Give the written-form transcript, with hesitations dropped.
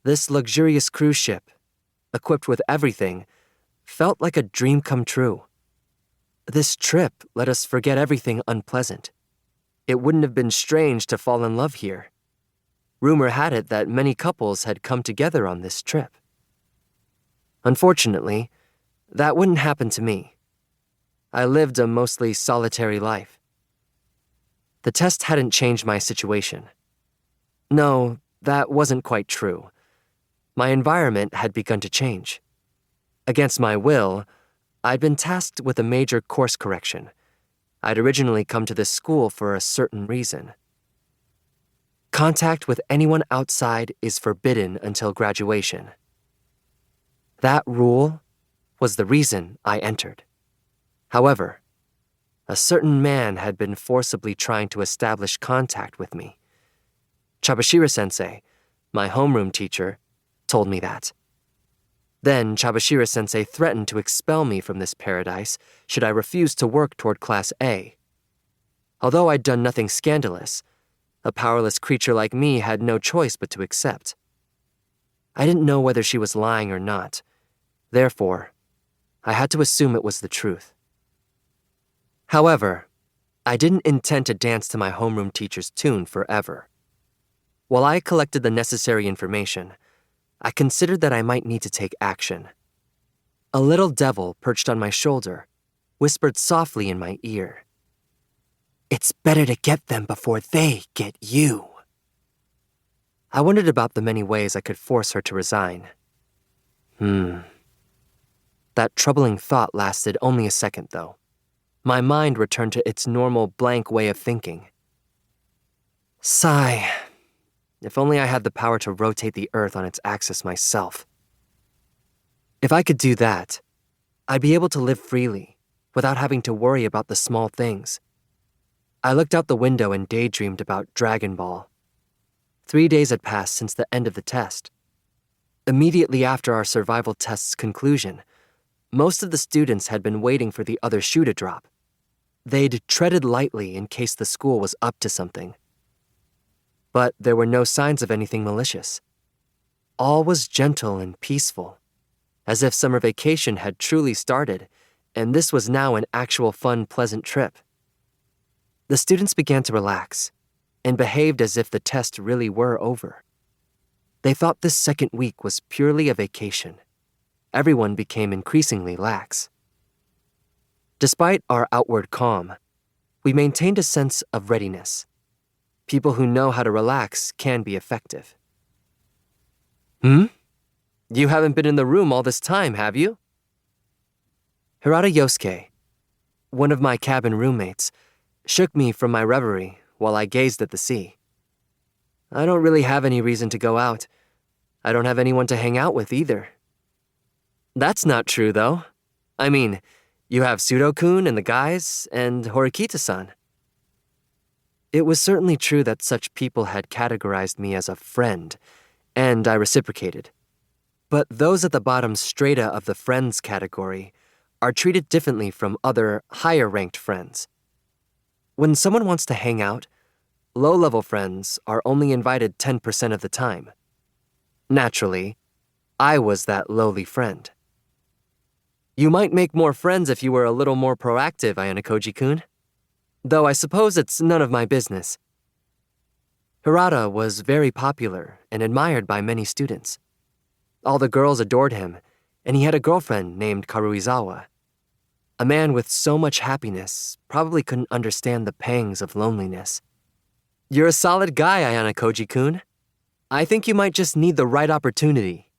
This luxurious cruise ship, equipped with everything, felt like a dream come true. This trip let us forget everything unpleasant. It wouldn't have been strange to fall in love here. Rumor had it that many couples had come together on this trip. Unfortunately, that wouldn't happen to me. I lived a mostly solitary life. The test hadn't changed my situation. No, that wasn't quite true. My environment had begun to change. Against my will, I'd been tasked with a major course correction. I'd originally come to this school for a certain reason. Contact with anyone outside is forbidden until graduation. That rule was the reason I entered. However, a certain man had been forcibly trying to establish contact with me. Chabashira-sensei, my homeroom teacher, told me that. Then Chabashira-sensei threatened to expel me from this paradise should I refuse to work toward Class A. Although I'd done nothing scandalous, a powerless creature like me had no choice but to accept. I didn't know whether she was lying or not. Therefore, I had to assume it was the truth. However, I didn't intend to dance to my homeroom teacher's tune forever. While I collected the necessary information, I considered that I might need to take action. A little devil perched on my shoulder whispered softly in my ear, "It's better to get them before they get you." I wondered about the many ways I could force her to resign. That troubling thought lasted only a second, though. My mind returned to its normal blank way of thinking. Sigh. If only I had the power to rotate the Earth on its axis myself. If I could do that, I'd be able to live freely, without having to worry about the small things. I looked out the window and daydreamed about Dragon Ball. 3 days had passed since the end of the test. Immediately after our survival test's conclusion, most of the students had been waiting for the other shoe to drop. They'd treaded lightly in case the school was up to something. But there were no signs of anything malicious. All was gentle and peaceful, as if summer vacation had truly started, and this was now an actual fun, pleasant trip. The students began to relax, and behaved as if the test really were over. They thought this second week was purely a vacation. Everyone became increasingly lax. Despite our outward calm, we maintained a sense of readiness. People who know how to relax can be effective. You haven't been in the room all this time, have you? Hirata Yosuke, one of my cabin roommates, shook me from my reverie while I gazed at the sea. I don't really have any reason to go out. I don't have anyone to hang out with either. That's not true, though. I mean, you have Sudou-kun and the guys, and Horikita-san. It was certainly true that such people had categorized me as a friend, and I reciprocated. But those at the bottom strata of the friends category are treated differently from other, higher-ranked friends. When someone wants to hang out, low-level friends are only invited 10% of the time. Naturally, I was that lowly friend. You might make more friends if you were a little more proactive, Ayanokoji-kun. Though I suppose it's none of my business. Hirata was very popular and admired by many students. All the girls adored him, and he had a girlfriend named Karuizawa. A man with so much happiness probably couldn't understand the pangs of loneliness. You're a solid guy, Ayanokoji-kun. I think you might just need the right opportunity.